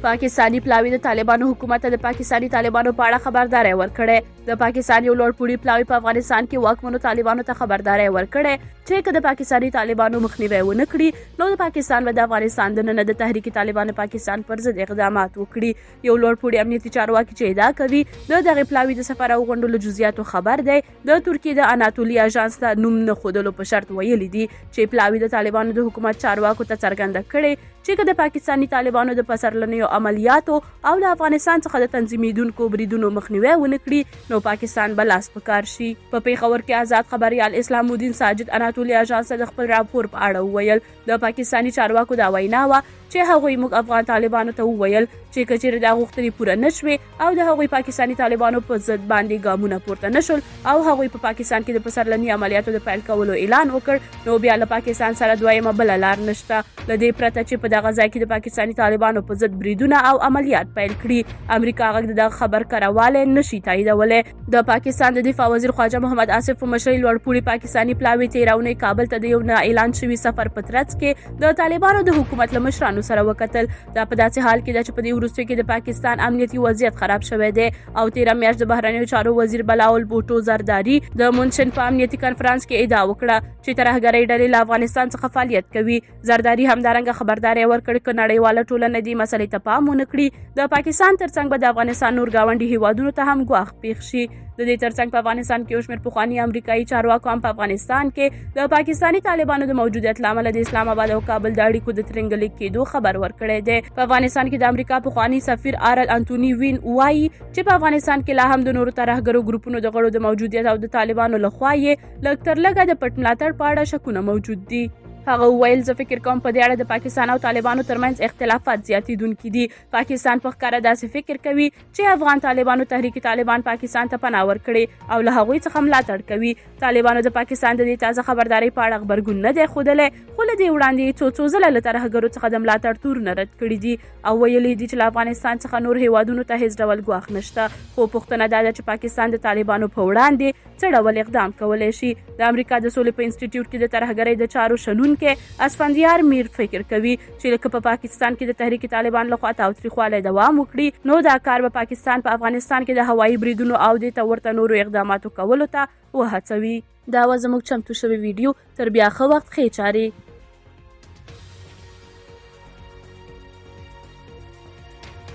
پاکستاني پلاوي د طالبانو حکومت ته د پاکستاني طالبانو په اړه خبرداري ورکړې. د پاکستان یو لوړپوړي پلاوي په افغانستان کې واکمنو طالبانو ته خبرداري ورکړې چې که د پاکستاني طالبانو مخنیوي ونه کړي نو د پاکستان به د افغانستان دننه د تحریک طالبان پاکستان پر ضد اقدامات وکړي. یو لوړپوړي امنیتي چارواکي چې ادعا کوي د دغه پلاوي د سفر او غونډو له جزئیاتو خبر دی، د ترکیې د اناتولي اژانس ته نوم نه ښودلو په شرط ویلي دي چې پلاوي د طالبانو د حکومت چارواکو ته څرګنده کړې چې که د پاکستاني طالبانو د پسرلنیو عملیاتو او د افغانستان څخه د تنظیمیدونکو بریدونو مخنیوي ونه کړي نو پاکستان به لاس په کار شي. په پیښور کې آزاد خبریال اسلام الدین ساجد اناتولي اژانس ته د خپل راپور په اړه وویل د پاکستاني چارواکو دا وینا وه چې هغوی موږ افغان طالبانو ته وویل چې که چیرې دا غوښتنې پوره نه شوې او د هغوی پاکستاني طالبانو په ضد باندې ګامونه پورته نه شول او هغوی په پاکستان کې د پسرلني عملیاتو د پیل کولو اعلان وکړ نو بیا له پاکستان سره دویمه بله لار نشته. له دې پرته چې په دغه ځای کې د پاکستاني طالبانو په ضد بریدونه او عملیات پیل کړي امریکا غږ د دغه خبر کروالی نشي تاییدولی. د پاکستان د دفاع وزیر خواجه محمد آصف په مشرۍ لوړپوړي پاکستاني پلاوي تېره اونۍ کابل ته د یو نه اعلان شوي سفر په ترڅ کې د طالبانو د حکومت له مشرانو سره وکتل. دا په داسې حال کې ده چې په دې وروستیو کې د پاکستان امنیتي وضعیت خراب شوی دی او تېره میاشت د بهرنیو چارو وزیر بلاول بوټو زرداري د منشن په امنیتي کنفرانس کې ادعا وکړه چې ترهګرۍ ډلې له افغانستان څخه فعالیت کوي. زرداري همدارنګه خبرداری ورکړ که نړیواله ټولنه دې مسلې ته پام ونه کړي د پاکستان ترڅنګ به د افغانستان نور ګاونډي هیوادونو ته هم ګواښ پیښ شي. د دې ترڅنګ په افغانستان کې یو شمېر پخواني امریکایي چارواکو هم په افغانستان کې د پاکستاني طالبانو د موجودیت له امله د اسلام آباد او کابل د اړیکو د ترنګلې کېدو خبر ورکړی دی. په افغانستان کې د امریکا پخواني سفیر آرل انتوني وین وایي چې په افغانستان کې لا هم د نورو ترهګرو ګروپونو د غړو د موجودیت او د طالبانو لخوا یې لږ تر لږه د پټ ملاتړ په اړه شکونه موجود دي. هغه وویل زه فکر کوم په دې اړه د پاکستان او طالبانو ترمنځ اختلافات زیاتېدونکي دي. پاکستان په ښکاره داسې فکر کوي چې افغان طالبانو تحریک طالبان پاکستان ته پناه ورکړې او له هغوی څخه ملاتړ کوي. طالبانو د پاکستان د دې تازه خبردارۍ په اړه غبرګون نه دی ښودلی خو له دې وړاندې څو ځله له ترهګرو څخه د ملاتړ تورونه رد کړي دي او ویلي دي چې له افغانستان څخه نور هیوادونو ته هیڅ ډول ګواښ نشته. خو پوښتنه دا ده چې پاکستان د طالبانو په وړاندې څه ډول اقدام کولی شي. د امریکا د سولې په انسټیټیوټ کې د ترهګرۍ د چارو شنونکی اسفندیار میر فکر کوي چې لکه په پاکستان کې د تحریک طالبان لخوا تاوتریخوالی دوام وکړي نو دا کار به پاکستان په افغانستان کې د هوایي بریدونو او دې ته ورته نورو اقداماتو کولو ته وهڅوي. دا وه زموږ چمتو شوی ویډیو. تر بیا ښه وخت ښې چارې.